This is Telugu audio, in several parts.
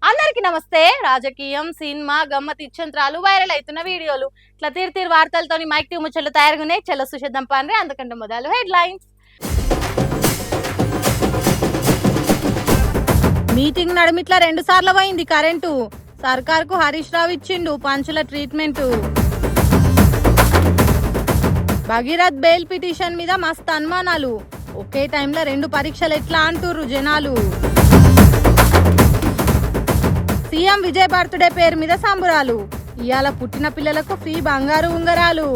అందరికి నమస్తే. రాజకీయం, సినిమా, గమ్మత్ ఇచ్చంత్రాలు, వైరల్ అవుతున్న వీడియోలు, ఇట్లా తీరు వార్తలతోని మైక్ టీ ముచ్చట్లు తయారుగునే చెల్ల సుషేద్దాం పాండ్రి. అందుకంటే మొదలు హెడ్లైన్స్. మీటింగ్ నడుమిట్లా 2 సార్లు పోయింది కరెంటు. సర్కార్కు హరీష్ రావు ఇచ్చిండు పంచుల ట్రీట్మెంట్. భగీరథ్ బెయిల్ పిటిషన్ మీద మస్తు అనుమానాలు. ఒకే టైంలో 2 పరీక్షలు ఎట్లా అంటుర్రు జనాలు. సీఎం విజయ్ బర్త్డే పేరు మీద సంబురాలు. ఇవాళ పుట్టిన పిల్లలకు ఫ్రీ బంగారు ఉంగరాలు.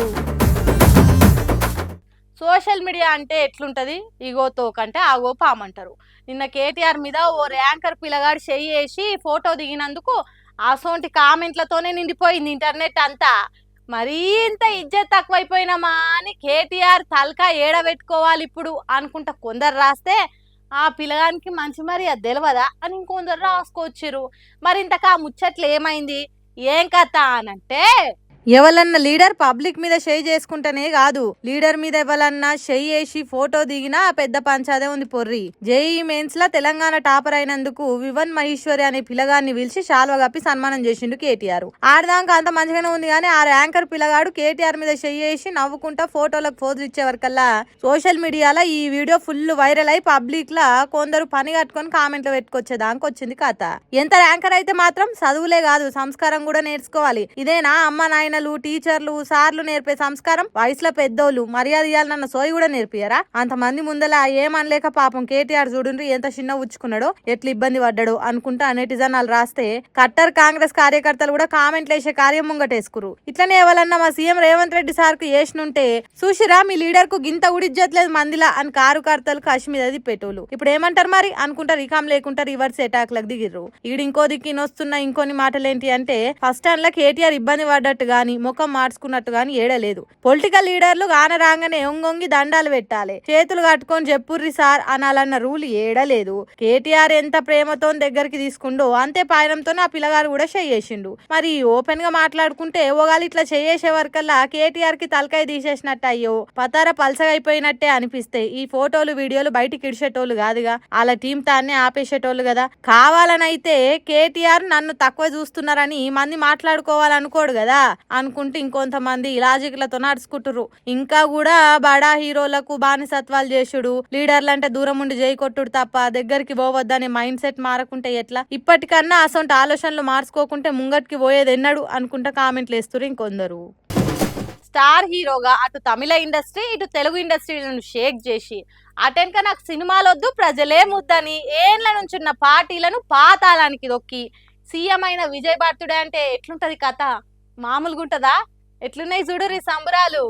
సోషల్ మీడియా అంటే ఎట్లుంటది? ఇగో తోకంటే ఆగో పామంటారు. నిన్న కేటీఆర్ మీద ఓ ర్యాంకర్ పిల్లగాడు చెయ్యి వేసి ఫోటో దిగినందుకు అసోంటి కామెంట్లతోనే నిండిపోయింది ఇంటర్నెట్ అంతా. మరీ ఇంత ఇజ్జత్ తక్కువైపోయినామా అని కేటీఆర్ తలకా ఏడబెట్టుకోవాలి ఇప్పుడు అనుకుంటా కొందరు రాస్తే, ఆ పిల్లగానికి మంచి మరి అది తెలియదా అని ఇంకొందరు రాసుకొచ్చిర్రు. మరి ఇంతకా ముచ్చట్లు ఏమైంది, ఏం కథ అనంటే, ఎవరన్నా లీడర్ పబ్లిక్ మీద షేర్ చేసుకుంటేనే కాదు, లీడర్ మీద ఎవరన్నా షేర్ చేసి ఫోటో దిగినా పెద్ద పంచాదే ఉంది పొర్రి. జేఈ మెయిన్స్ లా తెలంగాణ టాపర్ అయినందుకు వివన్ మహేశ్వరి అనే పిల్లగాన్ని పిలిచి శాల్వ కప్పి సన్మానం చేసిండు కేటీఆర్. ఆడదాకా అంత మంచిగానే ఉంది కానీ ఆ ర్యాంకర్ పిల్లగాడు కేటీఆర్ మీద షేర్ చేసి నవ్వుకుంటా ఫోటోలకు ఫోజులు ఇచ్చే వరకల్లా సోషల్ మీడియాలో ఈ వీడియో ఫుల్ వైరల్ అయి పబ్లిక్ లా కొందరు పని కట్టుకొని కామెంట్లు పెట్టుకొచ్చేదానికి వచ్చింది కథ. ఎంత ర్యాంకర్ అయితే మాత్రం చదువులే కాదు సంస్కారం కూడా నేర్చుకోవాలి. ఇదేనా అమ్మ నాయన టీచర్లు సార్లు నేర్పే సంస్కారం? వయసులో పెద్దోళ్ళు మర్యాద ఇవ్వాలన్న సోయి కూడా నేర్పియరా? అంతమంది ముందల ఏమనలేక పాపం కేటీఆర్ చూడండి ఎంత చిన్న ఉచ్చుకున్నాడో, ఎట్లా ఇబ్బంది పడ్డాడో అనుకుంటా నెటిజనాలు రాస్తే కట్టర్ కాంగ్రెస్ కార్యకర్తలు కూడా కామెంట్లు వేసే కార్యం ముంగటేసుకురు. ఇట్లనే ఎవరన్నా మా సీఎం రేవంత్ రెడ్డి సార్ కు వేసినుంటే చూసిరా మీ లీడర్ కు గింత ఉడిజ్జట్లేదు మందిలా అని కారుకర్తలు కషి మీద తిప్పేటోళ్ళు. ఇప్పుడు ఏమంటారు మరి అనుకుంటా రికాం లేకుండా రివర్స్ అటాక్ లకు దిగిర్రు. ఈడు ఇంకో దిక్కి నొస్తున్న ఇంకొన్ని మాటలేంటి అంటే, ఫస్ట్ టైం లా కేటీఆర్ ఇబ్బంది పడ్డట్టు గాని ముఖం మార్చుకున్నట్టు గాని ఏడలేదు. పొలిటికల్ లీడర్లు గాన రాగానే ఒంగొంగి దండాలు పెట్టాలి, చేతులు కట్టుకొని చెప్పుర్రి సార్ అనాలన్న రూల్ ఏడలేదు. కేటీఆర్ ఎంత ప్రేమతో దగ్గరికి తీసుకుండో అంతే పాయనంతో ఆ పిల్లగారు కూడా చేసిండు. మరి ఓపెన్ గా మాట్లాడుకుంటే ఓగాలి ఇట్లా చేసే వరకల్లా కేటీఆర్ కి తలకాయ తీసేసినట్టు అయ్యో పతార పలసగైపోయినట్టే అనిపిస్తే ఈ ఫోటోలు వీడియోలు బయటికి ఇడిచేటోళ్ళు కాదుగా, వాళ్ళ టీం తాన్నే ఆపేసేటోళ్ళు కదా. కావాలనైతే కేటీఆర్ నన్ను తక్కువ చూస్తున్నారని మంది మాట్లాడుకోవాలనుకోడు కదా అనుకుంటే ఇంకొంతమంది లాజిక్లతో నడుచుకుంటుర్రు. ఇంకా కూడా బడా హీరోలకు బానిసత్వాలు చేసుడు, లీడర్లు అంటే దూరం ఉండి జై కొట్టుడు తప్ప దగ్గరికి పోవద్దనే మైండ్ సెట్ మారకుంటే ఎట్లా? ఇప్పటికన్నా అసొంటి ఆలోచనలు మార్చుకోకుంటే ముంగట్కి పోయేది ఎన్నడు అనుకుంటా కామెంట్లు వేస్తురు ఇంకొందరు. స్టార్ హీరోగా అటు తమిళ ఇండస్ట్రీ ఇటు తెలుగు ఇండస్ట్రీలను షేక్ చేసి అటెన్క నాకు సినిమాలు వద్దు ప్రజలే ముద్దని ఏళ్ల నుంచున్న పార్టీలను పాతాళానికి దొక్కి సీఎం అయిన విజయ్ బర్త్డే అంటే ఎట్లుంటది కథ? మామూలుగా ఉంటదా? ఎట్లున్నాయి చూడురి సంబరాలు.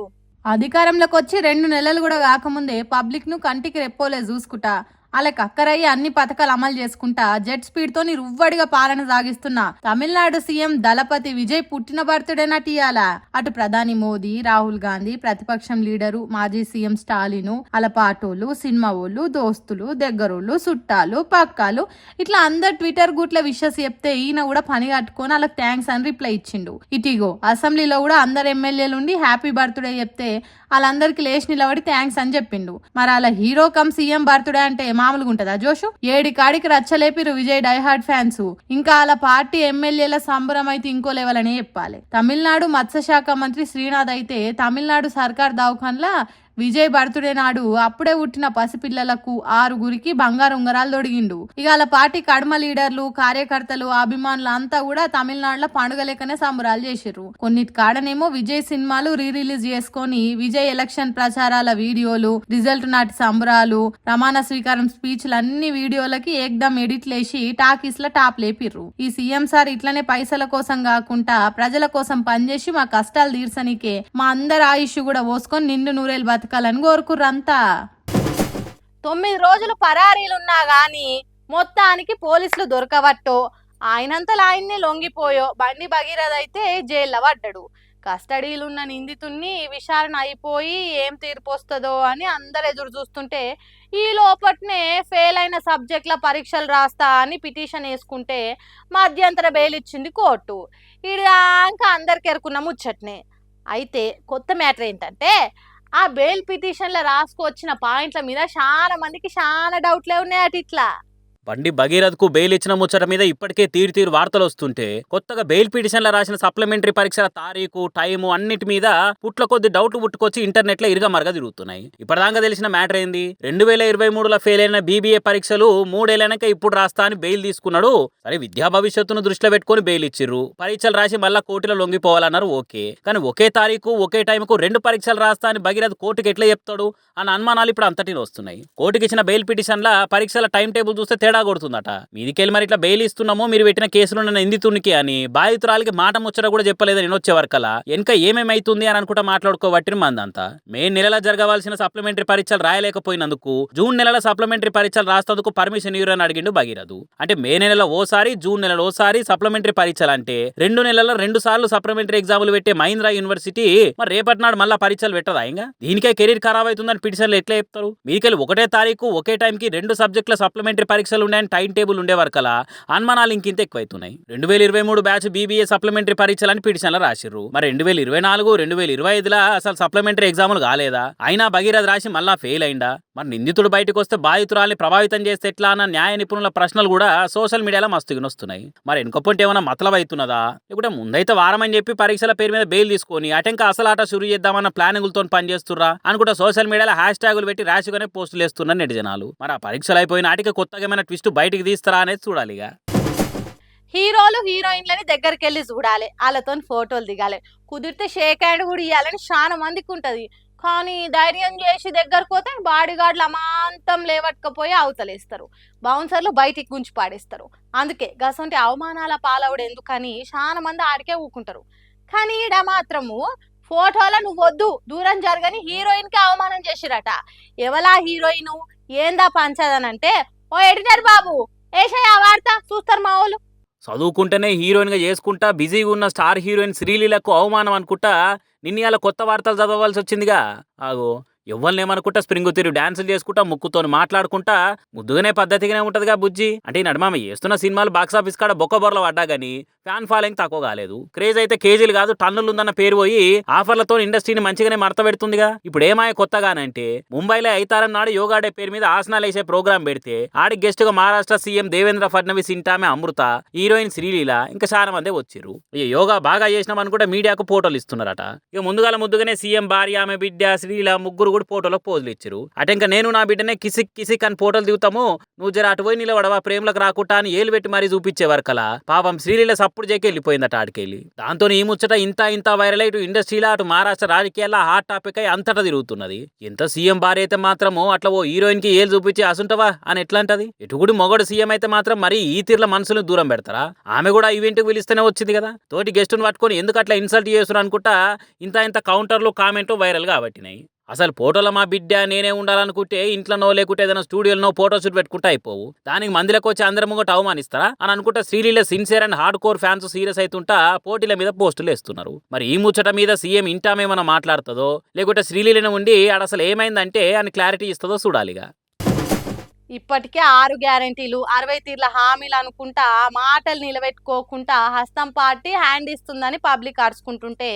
అధికారంలోకి వచ్చి 2 నెలలు కూడా కాకముందే పబ్లిక్ ను కంటికి రెప్పోలే చూసుకుంటా వాళ్ళకి అక్కరయ్యి అన్ని పథకాలు అమలు చేసుకుంటా జెట్ స్పీడ్ తోని రువ్వడిగా పాలన సాగిస్తున్న తమిళనాడు సీఎం దళపతి విజయ్ పుట్టిన బర్త్డే నటియాల. అటు ప్రధాని మోదీ, రాహుల్ గాంధీ, ప్రతిపక్షం లీడరు మాజీ సీఎం స్టాలిన్, అలపాటోళ్ళు, సినిమా వాళ్ళు, దోస్తులు, దగ్గరోళ్ళు, చుట్టాలు, పక్కాలు ఇట్లా అందరు ట్విట్టర్ గుట్ల విషెస్ చెప్తే ఈయన కూడా పని కట్టుకొని వాళ్ళకి థ్యాంక్స్ అని రిప్లై ఇచ్చిండు. ఇటిగో అసెంబ్లీలో కూడా అందరు ఎమ్మెల్యేలు ఉండి హ్యాపీ బర్త్డే చెప్తే వాళ్ళందరికి లేచి నిలబడి థ్యాంక్స్ అని చెప్పిండు. మరి అలా హీరో కమ్ సీఎం బర్త్డే అంటే మామూలుగా ఉంటదా జోషు? ఏడి కాడికి రచ్చలేపిరు విజయ్ డైహార్డ్ ఫ్యాన్స్. ఇంకా అలా పార్టీ ఎమ్మెల్యేల సంబరం అయితే ఇంకో లెవెల్ అనే చెప్పాలి. తమిళనాడు మత్స్యశాఖ మంత్రి శ్రీనాథ్ అయితే తమిళనాడు సర్కార్ దవాఖాన్లా విజయ్ బర్త్డే నాడు అప్పుడే పుట్టిన పసిపిల్లలకు 6గురికి బంగారు ఉంగరాలు తొడిగిండు. ఇక అలా పార్టీ కడమ లీడర్లు, కార్యకర్తలు, అభిమానులు అంతా కూడా తమిళనాడులో పండుగ లెక్కనే సంబరాలు చేసిర్రు. కొన్నిటి కాడనేమో విజయ్ సినిమాలు రిలీజ్ చేసుకొని విజయ్ ఎలక్షన్ ప్రచారాల వీడియోలు, రిజల్ట్ నాటి సంబరాలు, ప్రమాణ స్వీకారం స్పీచ్లు అన్ని వీడియోలకి ఏకదం ఎడిట్లేసి టాకీస్ ల టాప్ లేపిర్రు. ఈ సీఎం సార్ ఇట్లనే పైసల కోసం కాకుండా ప్రజల కోసం పనిచేసి మా కష్టాలు తీర్చనికే మా అందరి ఆయుష్ కూడా పోసుకొని నిండు నూరేళ్ళు బతకాలని కోరుకుర్రంతా. 9 రోజులు పరారీలున్నా గాని మొత్తానికి పోలీసులు దొరకవట్టో ఆయనంతలా ఆయన్నే లొంగిపోయో బండి భగీరథ అయితే జైల్లో పడ్డాడు. కస్టడీలున్న నిందితుణ్ణి విచారణ అయిపోయి ఏం తీర్పు వస్తుందో అని అందరు ఎదురు చూస్తుంటే ఈ లోపట్నే ఫెయిల్ అయిన సబ్జెక్టుల పరీక్షలు రాస్తా అని పిటిషన్ వేసుకుంటే మధ్యంతర బెయిల్ ఇచ్చింది కోర్టు. ఇదాక అందరికి ఎరుకున్న ముచ్చట్నే. అయితే కొత్త మ్యాటర్ ఏంటంటే ఆ బెయిల్ పిటిషన్ల రాసుకొచ్చిన పాయింట్ల మీద చాలా మందికి చాలా డౌట్లే ఉన్నాయట ఇట్లా. బండి భగీరథ్కు బెయిల్ ఇచ్చిన ముచ్చట మీద ఇప్పటికే తీరు వార్తలు వస్తుంటే కొత్తగా బెయిల్ పిటిషన్ల రాసిన సప్లిమెంటరీ పరీక్షల తారీఖు టైము అన్నిటి మీద పుట్ల కొద్ది డౌట్లు పుట్టుకొచ్చి ఇంటర్నెట్ లో ఇరుగమరగా తిరుగుతున్నాయి. ఇప్పటిదాకా తెలిసిన మ్యాటర్ ఏంది, 2023లో ఫెయిల్ అయిన బీబీఏ పరీక్షలు 3 ఏళ్లనక ఇప్పుడు రాస్తా అని బెయిల్ తీసుకున్నాడు. సరే, విద్యా భవిష్యత్తును దృష్టిలో పెట్టుకుని బెయిల్ ఇచ్చిర్రు. పరీక్షలు రాసి మళ్ళా కోర్టులో లొంగిపోవాలన్నారు, ఓకే. కానీ ఒకే తారీఖు ఒకే టైంకు 2 పరీక్షలు రాస్తా అని భగీరథ్ కోర్టుకి ఎట్లా చెప్తాడు అన్న అనుమానాలు ఇప్పుడు అంతటిలో వస్తున్నాయి. కోర్టుకి ఇచ్చిన బెయిల్ పిటిషన్ల పరీక్షల టైం టేబుల్ చూస్తే తేడా కొడుతుందట. మీదికెళ్ళి మరి ఇట్లా బెయిల్ ఇస్తున్నామో మీరు పెట్టిన కేసులున్న నిందితునికి అని బాధితురాలికి మాట ముచ్చట కూడా చెప్పలేదు నేను వచ్చే వరకలా. వెనక ఏమేమైతుంది అని అనుకుంటా మాట్లాడుకోబట్టిన మందంతా. మే నెలలో జరగవలసిన సప్లిమెంటరీ పరీక్షలు రాయలేకపోయినందుకు జూన్ నెలలో సప్లిమెంటరీ పరీక్షలు రాస్తేందుకు పర్మిషన్ ఇవ్వరని అడిగిండు భగీరథ్. అంటే మే నెలలో ఓసారి, జూన్ నెలలో ఓసారి సప్లిమెంటరీ పరీక్షలు అంటే 2 నెలల్లో 2 సార్లు సప్లిమెంటరీ ఎగ్జాములు పెట్టే మహీంద్రా యూనివర్సిటీ మరి రేపటి నాడు మళ్ళా పరీక్షలు పెట్టదా? ఇంకా దీనికే కెరీర్ ఖరాబ్ అవుతుందని పిటిషన్లు ఎట్లా చెప్తారు? మీదికెళ్ళి ఒకటే తారీఖు ఒకే టైంకి 2 సబ్జెక్టుల సప్లిమెంటరీ పరీక్షలు ఉన్నాయని టైం టేబుల్ ఉండే వరకలా అనుమానాలు ఇంకింత ఎక్కువైతున్నాయి. 2023 బ్యాచ్ బీబీఏ సప్లిమెంటరీ పరీక్షలని పిటిషన్లు రాసిర్రు. మరి 2024, 2025లా అసలు సప్లిమెంటరీ ఎగ్జాములు కాలేదా? అయినా భగీరథ్ రాసి మళ్ళా ఫెయిల్ అయిందా? మరి నిందితుడు బయటకు వస్తే బాధితురాల్ని ప్రభావితం చేస్తే ఎట్లా అన్న న్యాయ నిపుణుల ప్రశ్నలు కూడా సోషల్ మీడియాలో మస్తుగా వస్తున్నాయి. మరి వెనుకపోతే ఏమైనా మతలబ్ అవుతున్నదా, లేకుంటే ముందైతే వారం అని చెప్పి పరీక్షల పేరు మీద బెయిల్ తీసుకొని అటెంక అసలు ఆట షురు చేద్దామన్న ప్లానింగులతో పనిచేస్తుర్రా అనుకుంటా సోషల్ మీడియాలో హ్యాష్ ట్యాగులు పెట్టి రాసిగానే పోస్టులు వేస్తున్నారు నెటిజనాలు. మరి ఆ పరీక్షలు అయిపోయిన నాటికి కొత్తగా ఏమైనా ట్విస్ట్ బయటికి తీస్తారా అనేది చూడాలిగా. హీరోలు హీరోయిన్లని దగ్గరికి వెళ్ళి చూడాలి, వాళ్ళతో ఫోటోలు దిగాలి, కుదిరితే షేక్ హ్యాండ్ కూడా ఇవ్వాలని చాలా మందికి ఉంటది. కానీ ధైర్యం చేసి దగ్గరకు పోతే బాడీ గార్డులు అమాంతం లేవట్టుకపోయి అవతలేస్తారు, బౌన్సర్లు బయటికి గుంచి పాడేస్తారు. అందుకే గసంటి అవమానాల పాలవుడు ఎందుకని చాలా మంది ఆడికే ఊకుంటారు. కానీ ఈడ మాత్రము ఫోటోలో నువ్వు వద్దు దూరం జరగని హీరోయిన్ కి అవమానం చేసిరట. ఎవలా హీరోయిన్ ఏందా పంచదనంటే, ఓ ఎడిటర్ బాబు ఏషయ్య ఆ వార్త చూస్తారు మా వాళ్ళు. చదువుకుంటేనే హీరోయిన్ గా చేసుకుంటా బిజీగా ఉన్న స్టార్ హీరోయిన్ శ్రీలీలకు అవమానం అనుకుంటా నిన్న కొత్త వార్తలు చదవవలసి వచ్చిందిగా. ఆగో ఎవ్వరినేమనుకుంటా స్ప్రింగ్ తీరు డాన్సులు చేసుకుంటా ముక్కుతో మాట్లాడుకుంటా ముద్దుగానే పద్ధతిగానే ఉంటదిగా బుజ్జి. అంటే నడమామ చేస్తున్న సినిమాలు బాక్సాఫీస్ కాడ బొక్కబొరలు పడ్డా గానీ ఫ్యాన్ ఫాలోయింగ్ తక్కువ కాలేదు. క్రేజ్ అయితే కేజీలు కాదు టన్నులు ఉందన్న పేరు పోయి ఆఫర్లతో ఇండస్ట్రీని మంచిగానే మడత పెడుతుందిగా. ఇప్పుడు ఏమాయ కొత్తగానంటే ముంబైలో ఐతారం నాడు యోగా డే పేరు మీద ఆసనాలు వేసే ప్రోగ్రాం పెడితే ఆడి గెస్ట్ గా మహారాష్ట్ర సీఎం దేవేంద్ర ఫడ్నవీస్ ఇంటామె అమృత, హీరోయిన్ శ్రీలీల ఇంకా చాలా మంది వచ్చిర్రు. ఈ యోగా బాగా చేసినామని కూడా మీడియాకు ఫోటోలు ఇస్తున్నారట. ఇక ముద్దుగానే సీఎం భార్య ఆమె బిడ్డ శ్రీలీల ముగ్గురు కూడా ఫోటోలకు పోజులు ఇచ్చారు. అట ఇంకా నేను నా బిడ్డనే కిసిక్ కిసిక్ అని ఫోటోలు దిగుతాము, నువ్వు జర అటు పోయి నిలబడవా ప్రేమలకు రాకుండా అని ఏలు పెట్టి మరీ చూపించే వరకలా పాపం శ్రీలీల సప్పుడు చేకి వెళ్ళిపోయిందట ఆడికెళ్ళి. దాంతో ఈ ముచ్చట ఇంత వైరల్ ఇటు ఇండస్ట్రీలో అటు మహారాష్ట్ర రాజకీయాల్లో హాట్ టాపిక్ అయి అంతటా తిరుగుతున్నది. ఎంత సీఎం భార్య అయితే మాత్రమో అట్లా ఓ హీరోయిన్ కి ఏలు చూపించి అసుంటవా అని ఎట్లా అంటది? ఎటుగుడి మొగడు సీఎం అయితే మాత్రం మరి ఈ తీర్ల మనసులను దూరం పెడతారా? ఆమె కూడా ఈవెంట్కి పిలిస్తేనే వచ్చింది కదా, తోటి గెస్టును పట్టుకొని ఎందుకు అట్లా ఇన్సల్ట్ చేస్తున్నారు అనుకుంటా ఇంత కౌంటర్లు కామెంట్లు వైరల్ గా పట్టినాయి. అసలు ఫోటోలో మా బిడ్డ నేనే ఉండాలనుకుంటే ఇంట్లోనో లేకుంటే ఏదైనా స్టూడియోలో ఫోటో షూట్ పెట్టుకుంటా అయిపోవు, దానికి మందిలోకి వచ్చి అందరి ముంగట అవమానిస్తారా అని అనుకుంటా Sreeleela sincere and hardcore fans serious అవుతుంటా పోటీల మీద పోస్టులు వేస్తున్నారు. మరి ఈ ముచ్చట మీద సీఎం ఇంటామేమన్నా మాట్లాడుతుందో లేకుంటే శ్రీలీలను ఉండి ఆడ అసలు ఏమైందంటే అని క్లారిటీ ఇస్తుందో చూడాలిగా. ఇప్పటికే 6 గ్యారంటీలు 60 తీర్ల హామీలు అనుకుంటా మాటలు నిలబెట్టుకోకుండా హస్తం పార్టీ హ్యాండ్ ఇస్తుందని పబ్లిక్ అరుచుకుంటుంటే,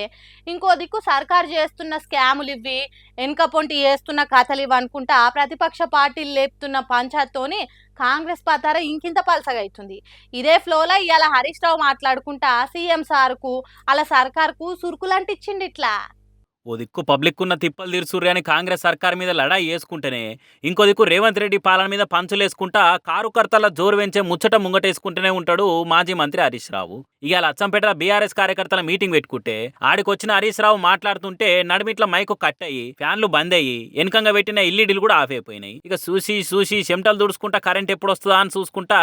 ఇంకో దిక్కు సర్కారు చేస్తున్న స్కాములు ఇవి, వెనుకపోంటి చేస్తున్న కథలు ఇవి అనుకుంటా ప్రతిపక్ష పార్టీలు లేపుతున్న పంచాయత్తోని కాంగ్రెస్ పతార ఇంకింత పలసగా అవుతుంది. ఇదే ఫ్లోలో ఇవాళ హరీష్ రావు మాట్లాడుకుంటా సీఎం సార్కు అలా సర్కార్కు సురుకులంటిచ్చిండి ఇట్లా. ఓ దిక్కు పబ్లిక్ ఉన్న తిప్పలు తీర్చుర్రి అని కాంగ్రెస్ సర్కార్ మీద లడాయి వేసుకుంటేనే ఇంకో దిక్కు రేవంత్ రెడ్డి పాలన మీద పంచులేసుకుంటా కారుకర్తల జోరు వెంచే ముచ్చట ముంగటేసుకుంటూనే ఉంటాడు మాజీ మంత్రి హరీష్ రావు. ఇవాళ అచ్చంపేట బీఆర్ఎస్ కార్యకర్తల మీటింగ్ పెట్టుకుంటే ఆడికొచ్చిన హరీష్ రావు మాట్లాడుతుంటే నడిమిట్ల మైకు కట్ అయ్యి ఫ్యాన్లు బంద్ అయ్యి వెనకంగా పెట్టిన ఎల్ఈడీలు కూడా ఆఫ్ అయిపోయినాయి. ఇక చూసి చెమటలు దుడుచుకుంటా కరెంట్ ఎప్పుడు వస్తుందా అని చూసుకుంటా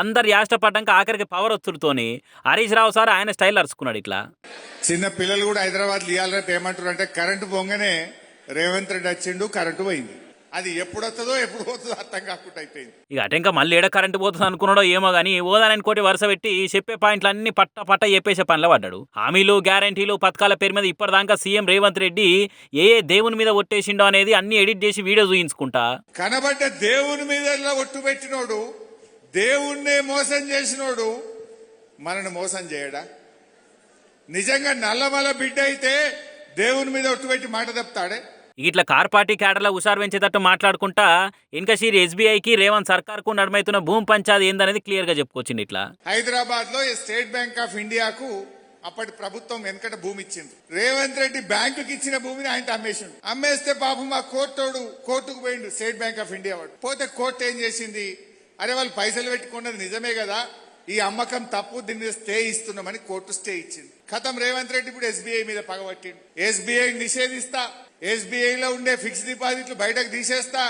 అందరు యాష్టపడ్డాక ఆఖరికి పవర్ ఒత్తుడుతోని హరీష్ రావు సార్ ఆయన స్టైల్ అరుచుకున్నాడు ఇట్లా. చిన్న పిల్లలు కూడా హైదరాబాద్ లియాలంటే ఏమంటారు అంటే కరెంటు పోగానే రేవంత్ రెడ్డి వచ్చిండు కరెంటు పోయింది, అది ఎప్పుడు వస్తుందో ఎప్పుడు పోతుందో అర్థం కాకుండా అయిపోయింది. ఇక అటెంక మళ్ళీ ఏడ కరెంటు పోతుంది అనుకున్నాడో ఏమో గానీ ఓదానని కోటి వరుస పెట్టి చెప్పే పాయింట్లు అన్ని పట్ట చెప్పేసే పనిలో పడ్డాడు. హామీలు గ్యారంటీలు పథకాల పేరు మీద ఇప్పటిదాకా సీఎం రేవంత్ రెడ్డి ఏ దేవుని మీద ఒట్టేసిండో అనేది అన్ని ఎడిట్ చేసి వీడియో చూయించుకుంటా కనబడ్డ దేవుని మీద ఒట్టు పెట్టినోడు, దేవుణ్ణే మోసం చేసినోడు మనని మోసం చేయడా? నిజంగా నల్లమల బిడ్డ అయితే దేవుని మీద ఒట్టు పెట్టి మాట తప్పుతాడే? ఇట్లా కార్ పార్టీ క్యాడర్ల హుషారు పెంచేటట్టు మాట్లాడుకుంటా ఇన్కషీర్ ఎస్బీఐకి రేవంత్ సర్కార్కు నడమైతున్న భూమి పంచాది ఏందనేది క్లియర్ గా చెప్పుకొచ్చింది. ఇట్లా హైదరాబాద్ లో స్టేట్ బ్యాంక్ ఆఫ్ ఇండియాకు అప్పటి ప్రభుత్వం వెనకట భూమి ఇచ్చింది. రేవంత్ రెడ్డి బ్యాంకుకి ఇచ్చిన భూమిని ఆయన అమ్మేసిండు. అమ్మేస్తే పాపం ఆ కోర్టుకు పోయిండు స్టేట్ బ్యాంక్ ఆఫ్ ఇండియా వాడు. పోతే కోర్టు ఏం చేసింది, అరే వాళ్ళు పైసలు పెట్టుకున్నది నిజమే కదా, ఈ అమ్మకం తప్పు, దీని మీద స్టే ఇస్తున్నామని కోర్టు స్టే ఇచ్చింది. ఖతం రేవంత్ రెడ్డి ఇప్పుడు ఎస్బీఐ మీద పగబట్టిండు. ఎస్బీఐ నిషేధిస్తా, ఎస్బీఐ లో ఉండే ఫిక్స్డ్ డిపాజిట్లు బయటకు తీసేస్తా,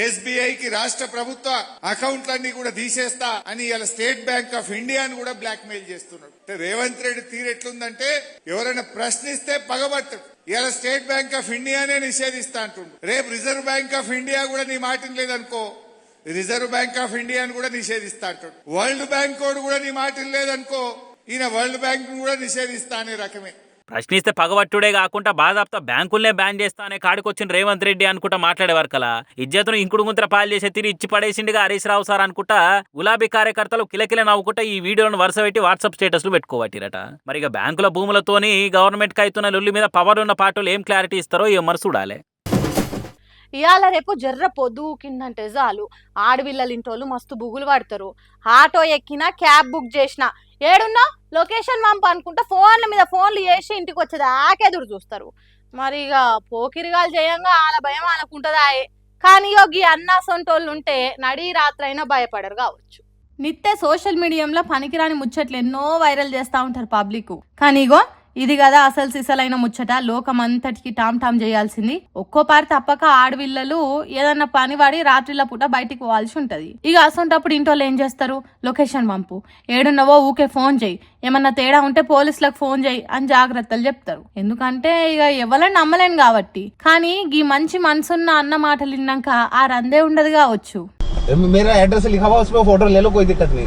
ఎస్బీఐకి రాష్ట్ర ప్రభుత్వ అకౌంట్లన్నీ కూడా తీసేస్తా అని ఇలా స్టేట్ బ్యాంక్ ఆఫ్ ఇండియాను కూడా బ్లాక్ మెయిల్ చేస్తున్నాడు. రేవంత్ రెడ్డి తీరు ఎట్లుందంటే ఎవరైనా ప్రశ్నిస్తే పగబట్టడు. ఇలా స్టేట్ బ్యాంక్ ఆఫ్ ఇండియానే నిషేధిస్తా అంటుండు. రేపు రిజర్వ్ బ్యాంక్ ఆఫ్ ఇండియా కూడా నీ మాట లేదనుకో, రిజర్వ్ బ్యాంక్ ఆఫ్ ఇండియాను కూడా నిషేధిస్తా అంటాడు. వరల్డ్ బ్యాంక్ కూడా నీ మాట లేదనుకో, ఈయన వరల్డ్ బ్యాంక్ కూడా నిషేధిస్తా అనే రకమే. ప్రశ్నిస్తే పగబట్టుడే కాకుండా బాధాప్త బ్యాంకుల్నే బ్యాన్ చేస్తా అనే కాడికొచ్చిన రేవంత్ రెడ్డి అనుకుంటా మాట్లాడేవారు కలా ఇజ్జతును ఇంకుడు గుంతర పాలు చేసే తీరు ఇచ్చి పడేసిండిగా హరీష్ రావు సార్ అనుకుంటా గులాబీ కార్యకర్తలు కిలకిల నవ్వుకుంటా ఈ వీడియోను వరుస పెట్టి వాట్సాప్ స్టేటస్లు పెట్టుకోవట్టిరట. మరి ఇక బ్యాంకుల భూములతోని గవర్నమెంట్కి అవుతున్న లొల్లి మీద పవర్ ఉన్న పార్టీలు ఏం క్లారిటీ ఇస్తారో ఏమరు చూడాలి. ఇవాళ రేపు జర్ర పొద్దుకిందంటే చాలు ఆడవిల్లలింటోళ్ళు మస్తు బుగులు పడతారు. ఆటో ఎక్కినా, క్యాబ్ బుక్ చేసినా, ఏడున్నా లొకేషన్ పంపు అనుకుంటా ఫోన్ల మీద ఫోన్లు చేసి ఇంటికి వచ్చేదాకా ఎదురు చూస్తారు. మరి ఇక పోకిరిగాలు చేయంగా వాళ్ళ భయం అనుకుంటుందా. కానీ ఈ అన్నాసొంటోళ్ళు ఉంటే నడి రాత్రైనా భయపడరు కావచ్చు. నిత్య సోషల్ మీడియాలో పనికిరాని ముచ్చట్లు ఎన్నో వైరల్ చేస్తూ ఉంటారు పబ్లిక్. కానీ ఇగో ఇది కదా అసలు సిసలైన ముచ్చట. లోకమంతటికి టామ్ టామ్ చేయాల్సింది. ఒక్కోపారి తప్పక ఆడవిల్లలు ఏదన్నా పని పడి రాత్రిల పూట బయటికి పోవాల్సి ఉంటది. ఇక అసొంటప్పుడు ఇంటోళ్ళు ఏం చేస్తారు, లొకేషన్ పంపు, ఏడున్నవో ఊకే ఫోన్ చేయి, ఏమన్నా తేడా ఉంటే పోలీసులకు ఫోన్ చేయి అని జాగ్రత్తలు చెప్తారు. ఎందుకంటే ఇక ఎవరైనా నమ్మలేను కాబట్టి. కానీ ఈ మంచి మనసున్న అన్న మాటలు విన్నాక ఆ రందే ఉండదు కావచ్చు. मेरा एड्रेस लिखा हुआ, उसमें फोटो ले लो, कोई दिक्कत नहीं.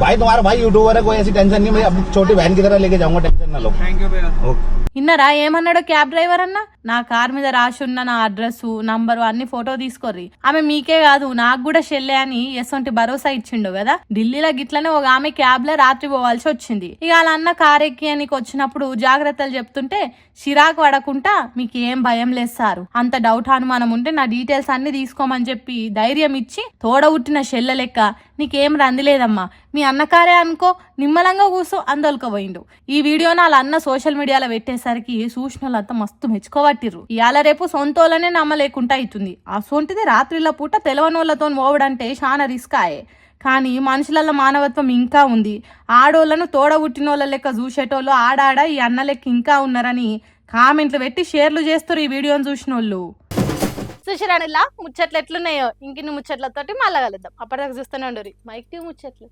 भाई तुम्हारा भाई यूट्यूबर है, कोई ऐसी टेंशन नहीं. मैं अपनी छोटी बहन की तरह लेके जाऊंगा, टेंशन ना लो. थैंक यू भैया. ఇన్నరా ఏమన్నాడో క్యాబ్ డ్రైవర్ అన్న, నా కార్ మీద రాసి ఉన్న నా అడ్రస్ నంబరు అన్ని ఫోటో తీసుకోర్రి, ఆమె మీకే కాదు నాకు కూడా షెల్లే అని ఎసొంటి భరోసా ఇచ్చిండు కదా. ఢిల్లీలో గిట్లనే ఒక ఆమె క్యాబ్ లో రాత్రి పోవాల్సి వచ్చింది. ఇక వాళ్ళ అన్న కార్ ఎక్కి అని వచ్చినప్పుడు జాగ్రత్తలు చెప్తుంటే చిరాకు పడకుండా మీకు ఏం భయం లేదు సారు, అంత డౌట్ అనుమానం ఉంటే నా డీటెయిల్స్ అన్ని తీసుకోమని చెప్పి ధైర్యం ఇచ్చి తోడబుట్టిన షెల్ల లెక్క నీకేం రందిలేదమ్మా, మీ అన్నకారే అనుకో, నిమ్మలంగా కూర్చో అందొలకపోయిండు. ఈ వీడియోను వాళ్ళ అన్న సోషల్ మీడియాలో పెట్టేసరికి చూసిన వాళ్ళంతా మస్తు మెచ్చుకోబట్టిర్రు. ఇవాళ రేపు సొంతోళ్ళనే నమ్మలేకుండా అవుతుంది. అసొంటిది రాత్రిళ్ళ పూట తెలవనోళ్లతో పోవడంటే చాలా రిస్క్ ఆయే. కానీ మనుషులలో మానవత్వం ఇంకా ఉంది. ఆడోళ్లను తోడబుట్టినోళ్ళ లెక్క చూసేటోళ్ళు ఆడాడ ఈ అన్న లెక్క ఇంకా ఉన్నారని కామెంట్లు పెట్టి షేర్లు చేస్తారు ఈ వీడియోని చూసిన వాళ్ళు. చూసిరానిలా ముచ్చట్లు ఎట్లున్నాయో ఇంకిన్ని ముచ్చట్లతోటి మళ్ళా కలుద్దాం. అప్పటిదాకా చూస్తూనే ఉండరు మైక్ టీ ముచ్చట్లు.